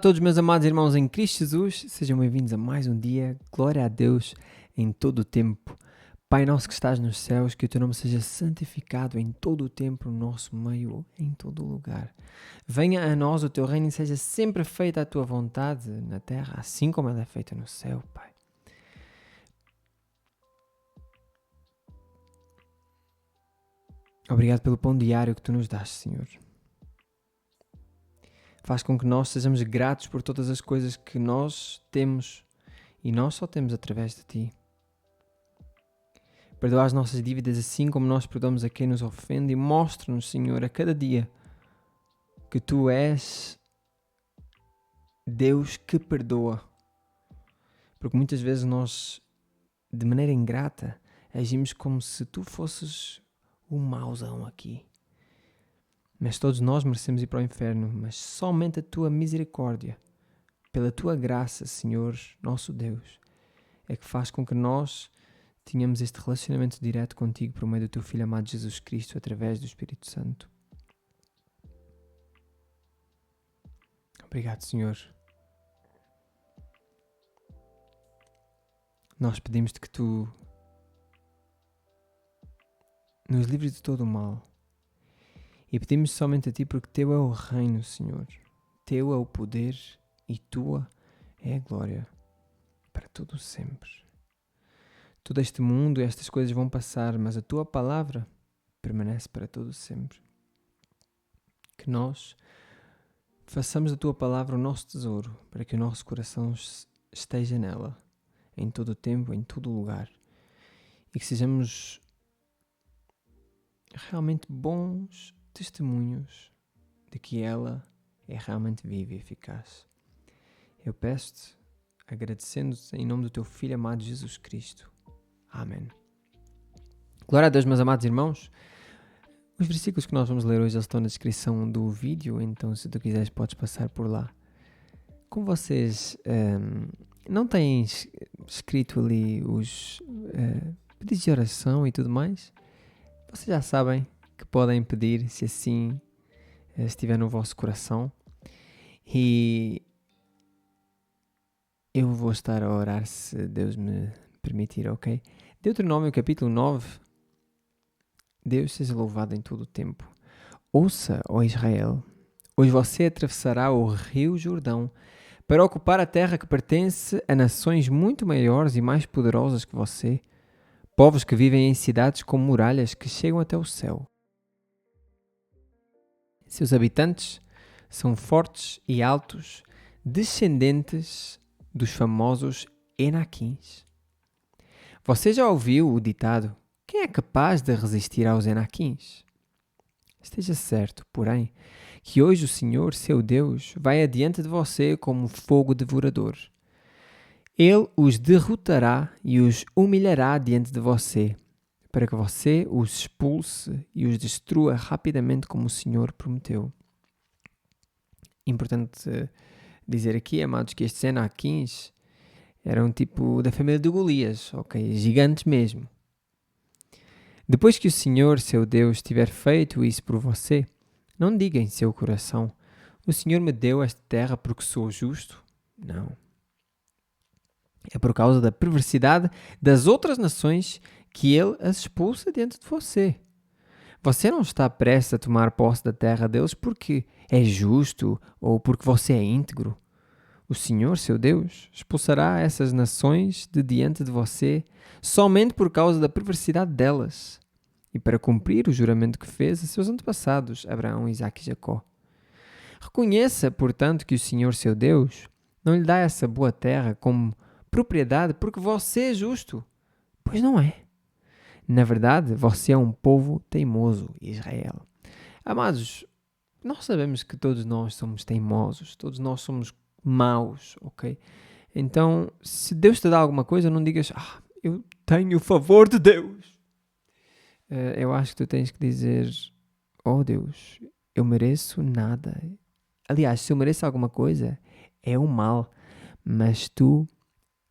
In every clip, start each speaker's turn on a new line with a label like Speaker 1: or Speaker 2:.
Speaker 1: todos meus amados irmãos em Cristo Jesus, sejam bem-vindos a mais um dia, glória a Deus em todo o tempo. Pai nosso que estás nos céus, que o teu nome seja santificado em todo o tempo, no nosso meio, em todo o lugar. Venha a nós o teu reino e seja sempre feita a tua vontade na terra, assim como ela é feita no céu, Pai. Obrigado pelo pão diário que tu nos dás, Senhor. Faz com que nós sejamos gratos por todas as coisas que nós temos e nós só temos através de ti. Perdoa as nossas dívidas assim como nós perdoamos a quem nos ofende e mostra-nos, Senhor, a cada dia que tu és Deus que perdoa. Porque muitas vezes nós, de maneira ingrata, agimos como se tu fosses o mauzão aqui. Mas todos nós merecemos ir para o inferno, mas somente a tua misericórdia, pela tua graça, Senhor, nosso Deus, é que faz com que nós tenhamos este relacionamento direto contigo por meio do teu Filho amado Jesus Cristo, através do Espírito Santo. Obrigado, Senhor. Nós pedimos-te que tu nos livres de todo o mal. E pedimos somente a ti porque teu é o reino, Senhor. Teu é o poder e tua é a glória para todo sempre. Todo este mundo e estas coisas vão passar, mas a tua palavra permanece para todo sempre. Que nós façamos da tua palavra o nosso tesouro, para que o nosso coração esteja nela, em todo o tempo, em todo o lugar. E que sejamos realmente bons testemunhos de que ela é realmente viva e eficaz. Eu peço-te, agradecendo-te em nome do teu Filho amado Jesus Cristo. Amém. Glória a Deus, meus amados irmãos. Os versículos que nós vamos ler hoje estão na descrição do vídeo, então se tu quiseres podes passar por lá. Como vocês não têm escrito ali os pedidos de oração e tudo mais, vocês já sabem que podem pedir se assim estiver no vosso coração. E eu vou estar a orar se Deus me permitir, ok? Deuteronômio capítulo 9. Deus seja louvado em todo o tempo. Ouça, ó Israel, hoje você atravessará o rio Jordão para ocupar a terra que pertence a nações muito maiores e mais poderosas que você, povos que vivem em cidades com muralhas que chegam até o céu. Seus habitantes são fortes e altos, descendentes dos famosos Enaquins. Você já ouviu o ditado: quem é capaz de resistir aos Enaquins? Esteja certo, porém, que hoje o Senhor, seu Deus, vai adiante de você como fogo devorador. Ele os derrotará e os humilhará diante de você, para que você os expulse e os destrua rapidamente como o Senhor prometeu. Importante dizer aqui, amados, que estes Enaquins eram tipo da família de Golias, ok? Gigantes mesmo. Depois que o Senhor, seu Deus, tiver feito isso por você, não diga em seu coração: o Senhor me deu esta terra porque sou justo. Não. É por causa da perversidade das outras nações que Ele as expulsa diante de você. Você não está prestes a tomar posse da terra deles porque é justo ou porque você é íntegro. O Senhor, seu Deus, expulsará essas nações de diante de você somente por causa da perversidade delas e para cumprir o juramento que fez a seus antepassados, Abraão, Isaque e Jacó. Reconheça, portanto, que o Senhor, seu Deus, não lhe dá essa boa terra como propriedade porque você é justo, pois não é. Na verdade, você é um povo teimoso, Israel. Amados, nós sabemos que todos nós somos teimosos, todos nós somos maus, ok? Então, se Deus te dá alguma coisa, não digas: eu tenho o favor de Deus. Eu acho que tu tens que dizer: oh Deus, eu mereço nada. Aliás, se eu mereço alguma coisa, é o mal, mas tu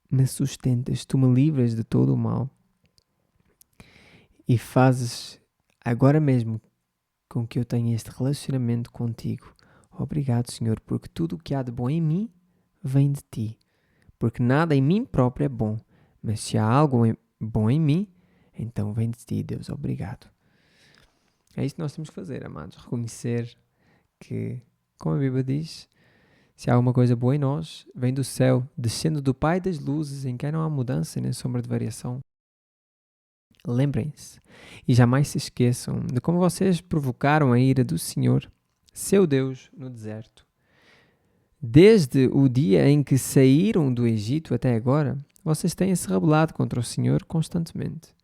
Speaker 1: me sustentas, tu me livras de todo o mal e fazes agora mesmo com que eu tenha este relacionamento contigo, Obrigado, Senhor, porque tudo o que há de bom em mim vem de Ti. Porque nada em mim próprio é bom, mas se há algo bom em mim, então vem de Ti, Deus. Obrigado. É isso que nós temos que fazer, amados. Reconhecer que, como a Bíblia diz, se há alguma coisa boa em nós, vem do céu, descendo do Pai das luzes, em quem não há mudança nem sombra de variação. Lembrem-se e jamais se esqueçam de como vocês provocaram a ira do Senhor, seu Deus, no deserto. Desde o dia em que saíram do Egito até agora, vocês têm se rebelado contra o Senhor constantemente.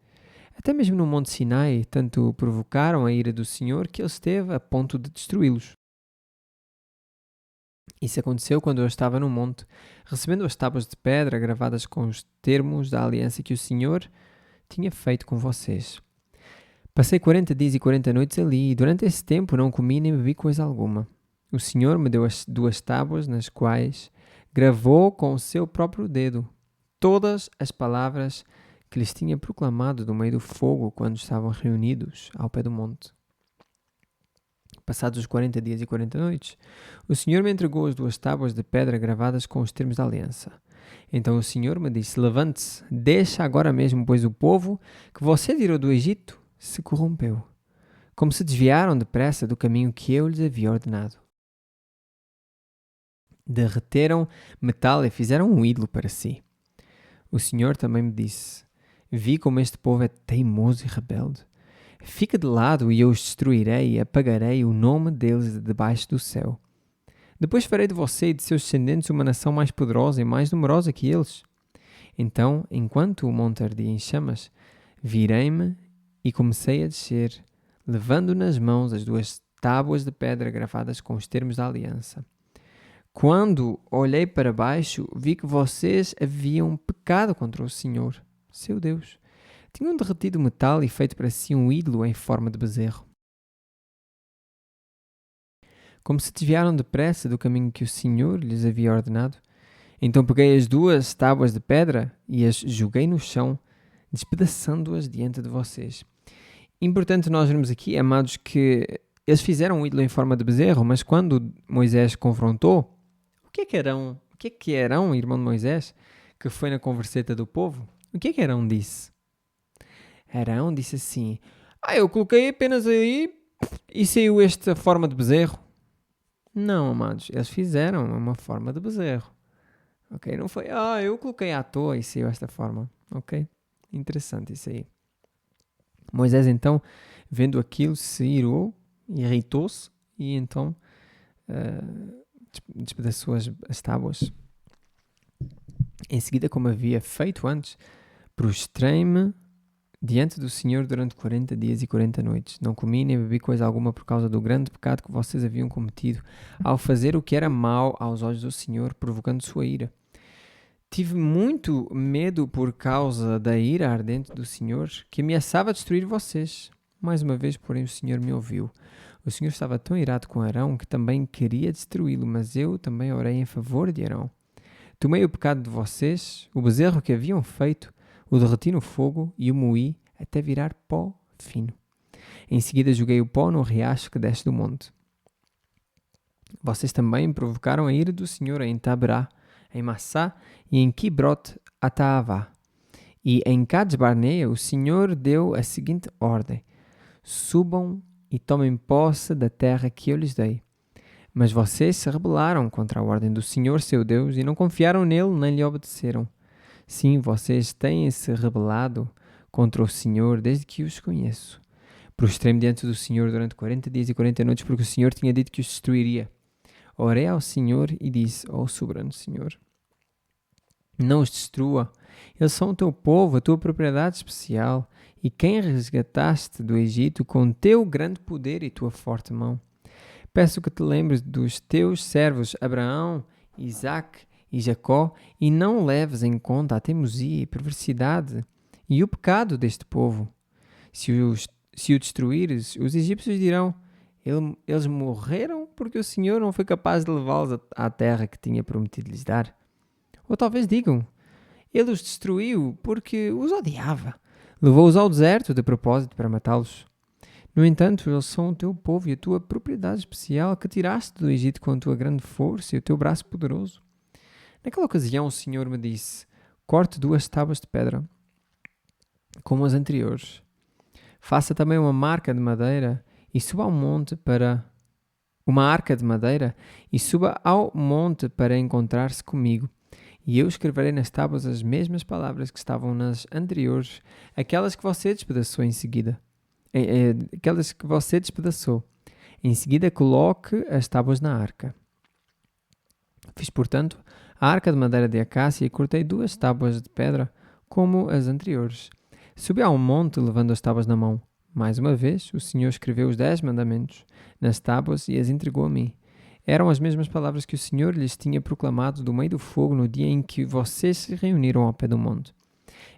Speaker 1: Até mesmo no Monte Sinai, tanto provocaram a ira do Senhor que ele esteve a ponto de destruí-los. Isso aconteceu quando eu estava no monte, recebendo as tábuas de pedra gravadas com os termos da aliança que o Senhor tinha feito com vocês. Passei 40 dias e 40 noites ali, e durante esse tempo não comi nem bebi coisa alguma. O Senhor me deu as 2 tábuas, nas quais gravou com o seu próprio dedo todas as palavras que lhes tinha proclamado do meio do fogo quando estavam reunidos ao pé do monte. Passados os 40 dias e 40 noites, o Senhor me entregou as 2 tábuas de pedra gravadas com os termos da aliança. Então o Senhor me disse: levante-se, deixa agora mesmo, pois o povo que você tirou do Egito se corrompeu, como se desviaram depressa do caminho que eu lhes havia ordenado. Derreteram metal e fizeram um ídolo para si. O Senhor também me disse: vi como este povo é teimoso e rebelde. Fica de lado e eu os destruirei e apagarei o nome deles de debaixo do céu. Depois farei de você e de seus descendentes uma nação mais poderosa e mais numerosa que eles. Então, enquanto o monte ardia em chamas, virei-me e comecei a descer, levando nas mãos as 2 tábuas de pedra gravadas com os termos da aliança. Quando olhei para baixo, vi que vocês haviam pecado contra o Senhor, seu Deus. Tinham derretido metal e feito para si um ídolo em forma de bezerro. Como se desviaram depressa do caminho que o Senhor lhes havia ordenado. Então peguei as 2 tábuas de pedra e as joguei no chão, despedaçando-as diante de vocês. Importante nós vermos aqui, amados, que eles fizeram um ídolo em forma de bezerro, mas quando Moisés confrontou, o que é que Arão, irmão de Moisés, que foi na converseta do povo, o que é que Arão disse? Arão disse assim: eu coloquei apenas aí e saiu esta forma de bezerro. Não, amados, eles fizeram uma forma de bezerro. Ok? Não foi, eu coloquei à toa e saiu esta forma. Ok? Interessante isso aí. Moisés então, vendo aquilo, se irou, irritou-se e então despedaçou as tábuas. Em seguida, como havia feito antes, prostrei-me diante do Senhor durante 40 dias e 40 noites. Não comi nem bebi coisa alguma por causa do grande pecado que vocês haviam cometido ao fazer o que era mau aos olhos do Senhor, provocando sua ira. Tive muito medo por causa da ira ardente do Senhor, que ameaçava destruir vocês. Mais uma vez, porém, o Senhor me ouviu. O Senhor estava tão irado com Arão que também queria destruí-lo, mas eu também orei em favor de Arão. Tomei o pecado de vocês, o bezerro que haviam feito, o derreti no fogo e o moí até virar pó fino. Em seguida joguei o pó no riacho que desce do monte. Vocês também provocaram a ira do Senhor em Taberá, em Massá e em Kibrot Ataavá. E em Cades Barnea o Senhor deu a seguinte ordem: subam e tomem posse da terra que eu lhes dei. Mas vocês se rebelaram contra a ordem do Senhor seu Deus e não confiaram nele nem lhe obedeceram. Sim, vocês têm-se rebelado contra o Senhor desde que os conheço. Prostrei-me diante do Senhor durante 40 dias e 40 noites, porque o Senhor tinha dito que os destruiria. Orei ao Senhor e disse: soberano Senhor, não os destrua. Eles são o teu povo, a tua propriedade especial, e quem resgataste do Egito com teu grande poder e tua forte mão. Peço que te lembres dos teus servos Abraão, Isaque e Jacó, e não leves em conta a teimosia e perversidade e o pecado deste povo. Se o destruíres, os egípcios dirão: eles morreram porque o Senhor não foi capaz de levá-los à terra que tinha prometido lhes dar. Ou talvez digam: ele os destruiu porque os odiava. Levou-os ao deserto de propósito para matá-los. No entanto, eles são o teu povo e a tua propriedade especial que tiraste do Egito com a tua grande força e o teu braço poderoso. Naquela ocasião, o Senhor me disse: corte 2 tábuas de pedra, como as anteriores. Faça também uma marca de madeira e suba ao monte para uma arca de madeira e suba ao monte para encontrar-se comigo. E eu escreverei nas tábuas as mesmas palavras que estavam nas anteriores, aquelas que você despedaçou em seguida. Aquelas que você despedaçou. Em seguida, coloque as tábuas na arca. Fiz, portanto, a arca de madeira de acácia e cortei 2 tábuas de pedra, como as anteriores. Subi ao monte levando as tábuas na mão. Mais uma vez, o Senhor escreveu os 10 mandamentos nas tábuas e as entregou a mim. Eram as mesmas palavras que o Senhor lhes tinha proclamado do meio do fogo no dia em que vocês se reuniram ao pé do monte.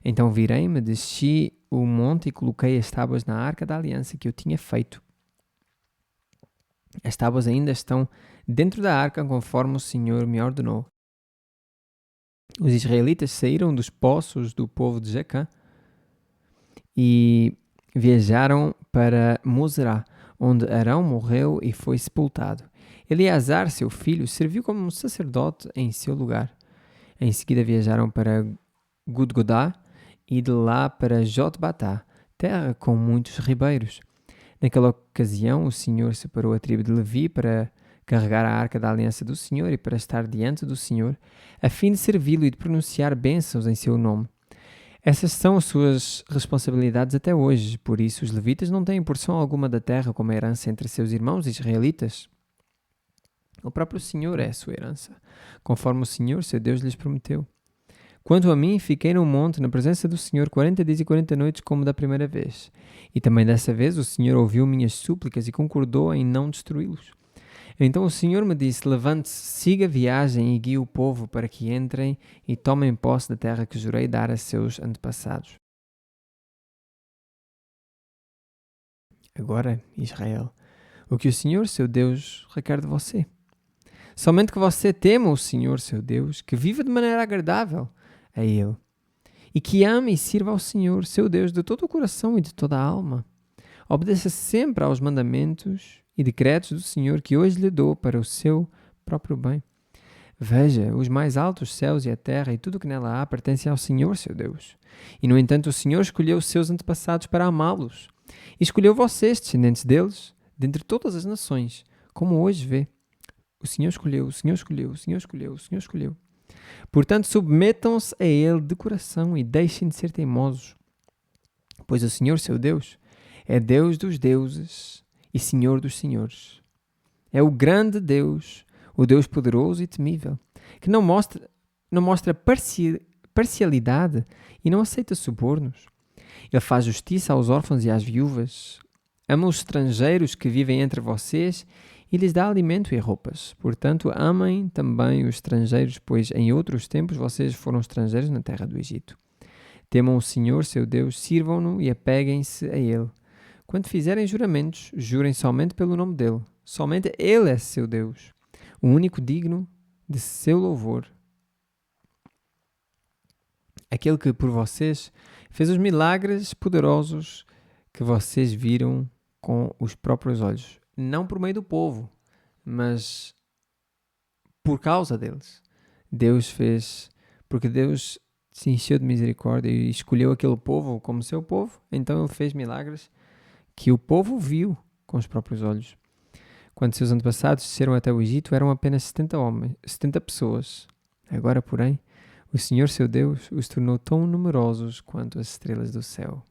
Speaker 1: Então virei-me, desci o monte e coloquei as tábuas na arca da aliança que eu tinha feito. As tábuas ainda estão dentro da arca conforme o Senhor me ordenou. Os israelitas saíram dos poços do povo de Jacã e viajaram para Mosera, onde Arão morreu e foi sepultado. Eleazar, seu filho, serviu como sacerdote em seu lugar. Em seguida viajaram para Gudgodá e de lá para Jotbatá, terra com muitos ribeiros. Naquela ocasião, o Senhor separou a tribo de Levi para carregar a arca da aliança do Senhor e para estar diante do Senhor, a fim de servi-lo e de pronunciar bênçãos em seu nome. Essas são as suas responsabilidades até hoje, por isso os levitas não têm porção alguma da terra como herança entre seus irmãos israelitas. O próprio Senhor é a sua herança, conforme o Senhor, seu Deus, lhes prometeu. Quanto a mim, fiquei no monte, na presença do Senhor, 40 dias e 40 noites, como da primeira vez. E também dessa vez o Senhor ouviu minhas súplicas e concordou em não destruí-los. Então o Senhor me disse: levante-se, siga a viagem e guie o povo para que entrem e tomem posse da terra que jurei dar a seus antepassados. Agora, Israel, o que o Senhor, seu Deus, requer de você? Somente que você tema o Senhor, seu Deus, que viva de maneira agradável a Ele, e que ame e sirva ao Senhor, seu Deus, de todo o coração e de toda a alma. Obedeça sempre aos mandamentos e decretos do Senhor que hoje lhe dou para o seu próprio bem. Veja, os mais altos céus e a terra e tudo o que nela há pertence ao Senhor, seu Deus. E, no entanto, o Senhor escolheu os seus antepassados para amá-los. E escolheu vocês, descendentes deles, dentre todas as nações, como hoje vê. O Senhor escolheu, o Senhor escolheu, o Senhor escolheu, o Senhor escolheu. Portanto, submetam-se a Ele de coração e deixem de ser teimosos. Pois o Senhor, seu Deus, é Deus dos deuses e Senhor dos senhores. É o grande Deus, o Deus poderoso e temível, que não mostra parcialidade e não aceita subornos. Ele faz justiça aos órfãos e às viúvas, ama os estrangeiros que vivem entre vocês e lhes dá alimento e roupas. Portanto, amem também os estrangeiros, pois em outros tempos vocês foram estrangeiros na terra do Egito. Temam o Senhor, seu Deus, sirvam-no e apeguem-se a Ele. Quando fizerem juramentos, jurem somente pelo nome dele. Somente Ele é seu Deus, o único digno de seu louvor. Aquele que por vocês fez os milagres poderosos que vocês viram com os próprios olhos. Não por meio do povo, mas por causa deles. Deus fez, porque Deus se encheu de misericórdia e escolheu aquele povo como seu povo, então Ele fez milagres que o povo viu com os próprios olhos. Quando seus antepassados desceram até o Egito, eram apenas 70 pessoas. Agora, porém, o Senhor, seu Deus, os tornou tão numerosos quanto as estrelas do céu.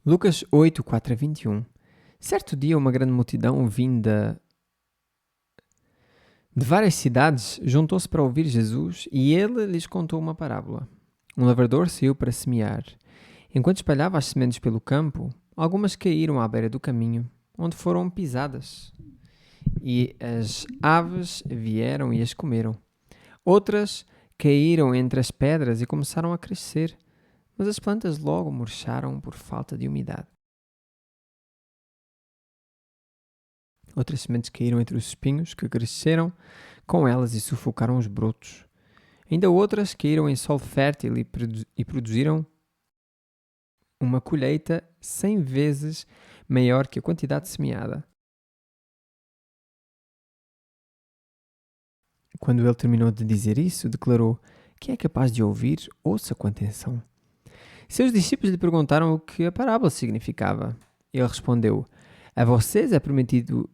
Speaker 1: Lucas 8, 4 a 21. Certo dia, uma grande multidão vinda de várias cidades juntou-se para ouvir Jesus e ele lhes contou uma parábola. Um lavrador saiu para semear. Enquanto espalhava as sementes pelo campo, algumas caíram à beira do caminho, onde foram pisadas, e as aves vieram e as comeram. Outras caíram entre as pedras e começaram a crescer, mas as plantas logo murcharam por falta de umidade. Outras sementes caíram entre os espinhos, que cresceram com elas e sufocaram os brotos. Ainda outras caíram em solo fértil e produziram uma colheita 100 vezes maior que a quantidade semeada. Quando ele terminou de dizer isso, declarou: Quem é capaz de ouvir, ouça com atenção. Seus discípulos lhe perguntaram o que a parábola significava. Ele respondeu: A vocês é permitido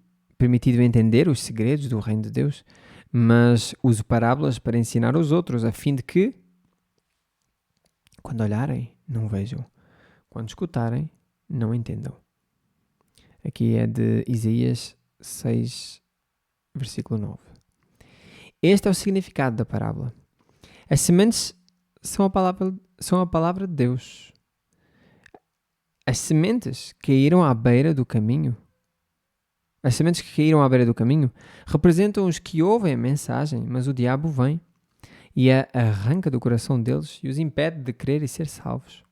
Speaker 1: entender os segredos do reino de Deus, mas uso parábolas para ensinar os outros, a fim de que, quando olharem, não vejam, quando escutarem, não entendam. Aqui é de Isaías 6, versículo 9. Este é o significado da parábola. As sementes são a palavra de Deus. As sementes caíram à beira do caminho. As sementes que caíram à beira do caminho representam os que ouvem a mensagem, mas o diabo vem e a arranca do coração deles e os impede de crer e ser salvos.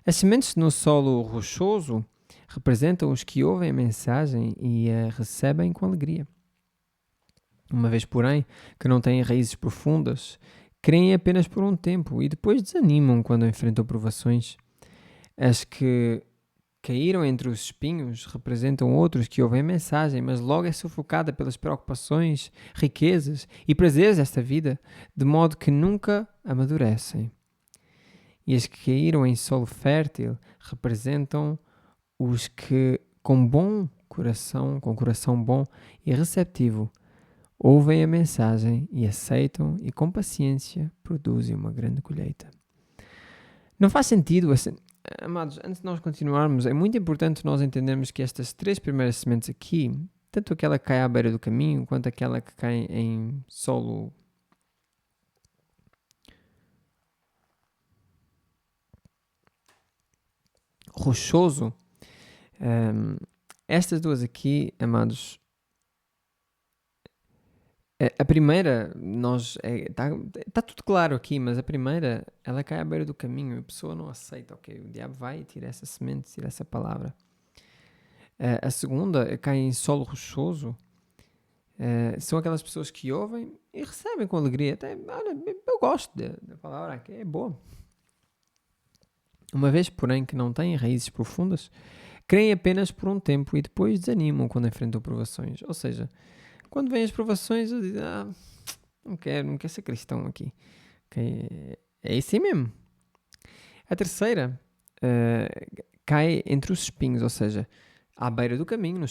Speaker 1: As sementes no solo rochoso representam os que ouvem a mensagem e a recebem com alegria. Uma vez, porém, que não têm raízes profundas, creem apenas por um tempo e depois desanimam quando enfrentam provações. As que caíram entre os espinhos representam outros que ouvem a mensagem, mas logo é sufocada pelas preocupações, riquezas e prazeres desta vida, de modo que nunca amadurecem. E as que caíram em solo fértil representam os que, com coração bom e receptivo, ouvem a mensagem e aceitam e com paciência produzem uma grande colheita. Não faz sentido, amados, antes de nós continuarmos, é muito importante nós entendermos que estas 3 primeiras sementes aqui, tanto aquela que cai à beira do caminho, quanto aquela que cai em solo rochoso, estas duas aqui, amados, a primeira, está tudo claro aqui, mas a primeira, ela cai à beira do caminho e a pessoa não aceita, ok? O diabo vai e tira essa semente, tira essa palavra. A segunda, cai em solo rochoso, são aquelas pessoas que ouvem e recebem com alegria. Até, olha, eu gosto da palavra, que é boa. Uma vez, porém, que não têm raízes profundas, creem apenas por um tempo e depois desanimam quando enfrentam provações. Ou seja, quando vêm as provações, eu digo, não quero ser cristão aqui. Okay? É isso aí mesmo. A terceira cai entre os espinhos, ou seja, à beira do caminho, no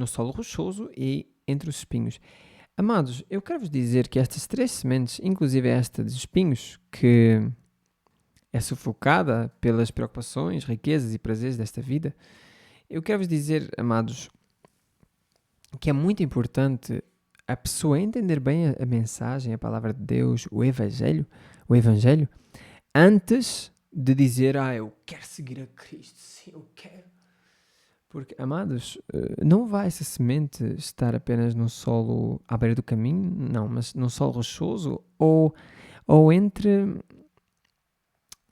Speaker 1: solo rochoso e entre os espinhos. Amados, eu quero vos dizer que estas 3 sementes, inclusive esta dos espinhos, que é sufocada pelas preocupações, riquezas e prazeres desta vida, eu quero vos dizer, amados, que é muito importante a pessoa entender bem a mensagem, a palavra de Deus, o Evangelho, antes de dizer, eu quero seguir a Cristo, sim, eu quero. Porque, amados, não vai essa semente estar apenas no solo à beira do caminho, não, mas no solo rochoso ou entre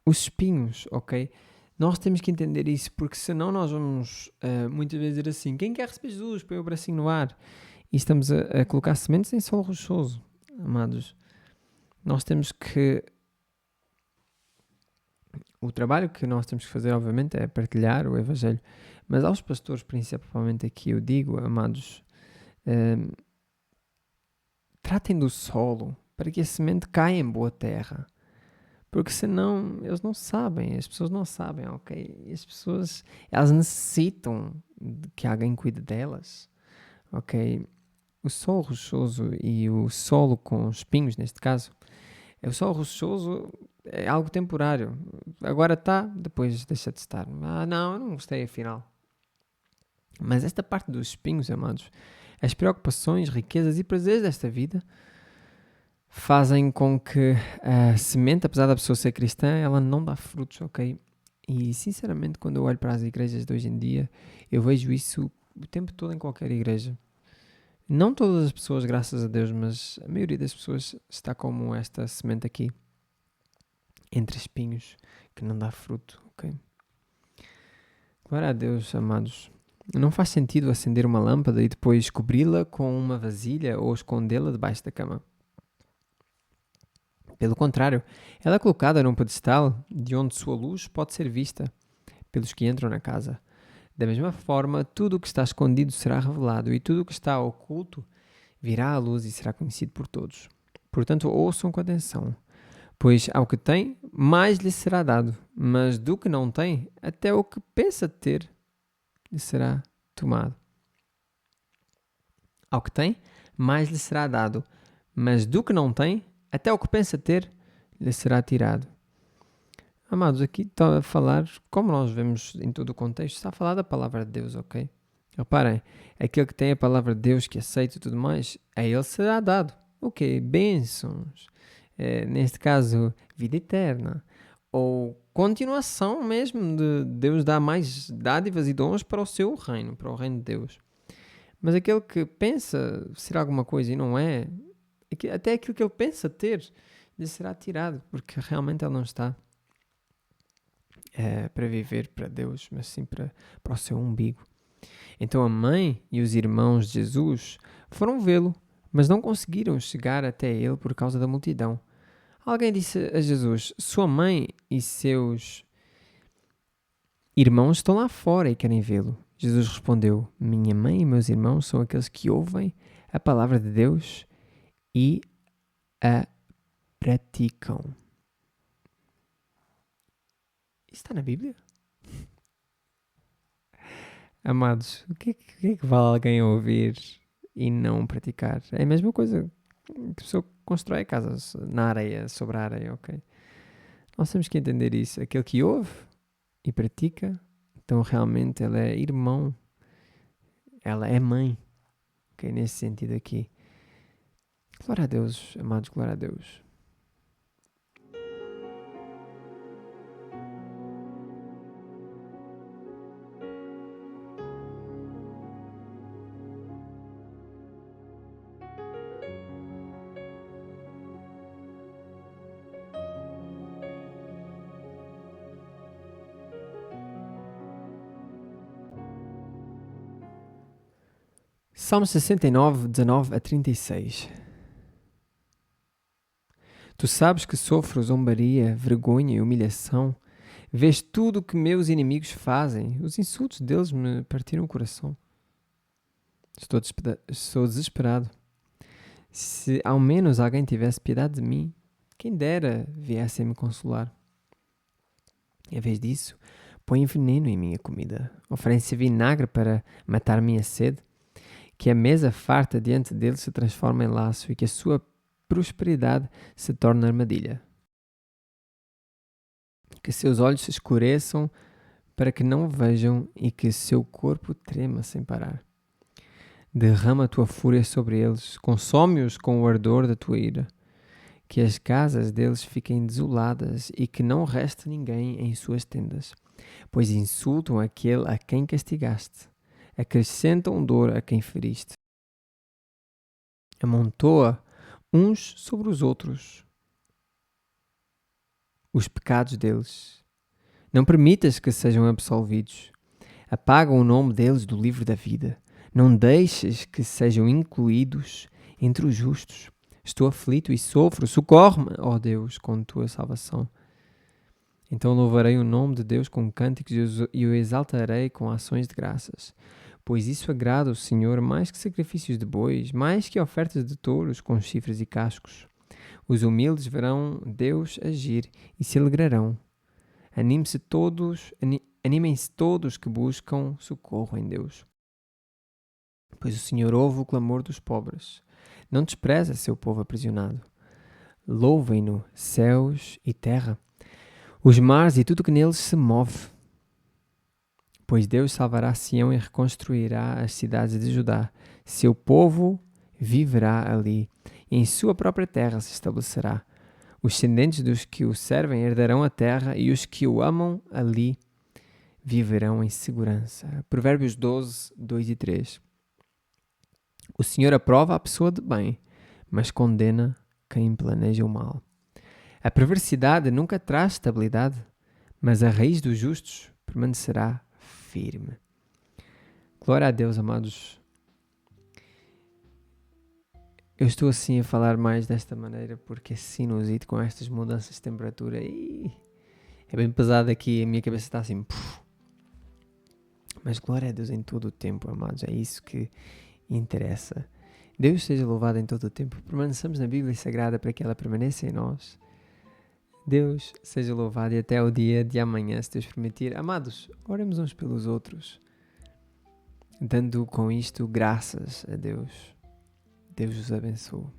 Speaker 1: os espinhos, ok? Nós temos que entender isso, porque senão nós vamos muitas vezes dizer assim, quem quer receber Jesus, põe o bracinho no ar, e estamos a colocar sementes em solo rochoso, amados. Nós temos que... O trabalho que nós temos que fazer, obviamente, é partilhar o Evangelho, mas aos pastores, principalmente aqui, eu digo, amados, tratem do solo para que a semente caia em boa terra. Porque senão eles não sabem, as pessoas não sabem, ok? E as pessoas, elas necessitam de que alguém cuide delas, ok? O solo rochoso e o solo com espinhos, neste caso, o solo rochoso é algo temporário. Agora está, depois deixa de estar. Não, eu não gostei afinal. Mas esta parte dos espinhos, amados, as preocupações, riquezas e prazeres desta vida fazem com que a semente, apesar da pessoa ser cristã, ela não dá frutos, ok? E sinceramente, quando eu olho para as igrejas de hoje em dia, eu vejo isso o tempo todo em qualquer igreja. Não todas as pessoas, graças a Deus, mas a maioria das pessoas está como esta semente aqui. entre espinhos que não dá fruto, ok? Glória a Deus, amados. Não faz sentido acender uma lâmpada e depois cobri-la com uma vasilha ou escondê-la debaixo da cama. Pelo contrário, ela é colocada num pedestal de onde sua luz pode ser vista pelos que entram na casa. Da mesma forma, tudo o que está escondido será revelado e tudo o que está oculto virá à luz e será conhecido por todos. Portanto, ouçam com atenção, pois ao que tem, mais lhe será dado, mas do que não tem, até o que pensa ter lhe será tomado. Ao que tem, mais lhe será dado, mas do que não tem, até o que pensa ter lhe será tirado. Amados, aqui está a falar, como nós vemos em todo o contexto, está a falar da palavra de Deus, ok? Reparem, aquele que tem a palavra de Deus, que aceita e tudo mais, a ele será dado. Ok, bênçãos. Neste caso, vida eterna. Ou continuação mesmo de Deus dar mais dádivas e dons para o seu reino, para o reino de Deus. Mas aquele que pensa ser alguma coisa e não é, até aquilo que ele pensa ter, lhe será tirado, porque realmente ele não está para viver para Deus, mas sim para o seu umbigo. Então a mãe e os irmãos de Jesus foram vê-lo, mas não conseguiram chegar até ele por causa da multidão. Alguém disse a Jesus: sua mãe e seus irmãos estão lá fora e querem vê-lo. Jesus respondeu: minha mãe e meus irmãos são aqueles que ouvem a palavra de Deus e a praticam. Isso está na Bíblia? Amados, o que é que vale alguém ouvir e não praticar? É a mesma coisa que a pessoa constrói a casa na areia, sobre a areia, ok? Nós temos que entender isso. Aquele que ouve e pratica, então realmente ela é irmão, ela é mãe, ok? Nesse sentido aqui. Glória a Deus, amados, glória a Deus. Salmo 69, 19 a 36. Tu sabes que sofro zombaria, vergonha e humilhação. Vês tudo o que meus inimigos fazem. Os insultos deles me partiram o coração. Estou desesperado. Se ao menos alguém tivesse piedade de mim, quem dera viesse a me consolar. Em vez disso, põe veneno em minha comida. Oferece vinagre para matar minha sede. Que a mesa farta diante dele se transforme em laço e que a sua prosperidade se torne armadilha. Que seus olhos se escureçam para que não vejam e que seu corpo trema sem parar. Derrama a tua fúria sobre eles, consome-os com o ardor da tua ira. Que as casas deles fiquem desoladas e que não reste ninguém em suas tendas, pois insultam aquele a quem castigaste, acrescentam dor a quem feriste. Amontoa uns sobre os outros os pecados deles. Não permitas que sejam absolvidos. Apaga o nome deles do livro da vida. Não deixes que sejam incluídos entre os justos. Estou aflito e sofro. Socorre-me, ó Deus, com tua salvação. Então louvarei o nome de Deus com cânticos e o exaltarei com ações de graças. Pois isso agrada o Senhor mais que sacrifícios de bois, mais que ofertas de touros com chifres e cascos. Os humildes verão Deus agir e se alegrarão. Animem-se todos que buscam socorro em Deus. Pois o Senhor ouve o clamor dos pobres. Não despreza seu povo aprisionado. Louvem-no céus e terra, os mares e tudo que neles se move. Pois Deus salvará Sião e reconstruirá as cidades de Judá. Seu povo viverá ali, e em sua própria terra se estabelecerá. Os descendentes dos que o servem herdarão a terra, e os que o amam ali viverão em segurança. Provérbios 12, 2 e 3. O Senhor aprova a pessoa de bem, mas condena quem planeja o mal. A perversidade nunca traz estabilidade, mas a raiz dos justos permanecerá firme. Glória a Deus, amados. Eu estou assim a falar mais desta maneira porque esse sinusite com estas mudanças de temperatura é bem pesado aqui, a minha cabeça está assim. Mas glória a Deus em todo o tempo, amados, é isso que interessa. Deus seja louvado em todo o tempo. Permaneçamos na Bíblia Sagrada para que ela permaneça em nós. Deus seja louvado e até o dia de amanhã, se Deus permitir. Amados, oremos uns pelos outros, dando com isto graças a Deus. Deus os abençoe.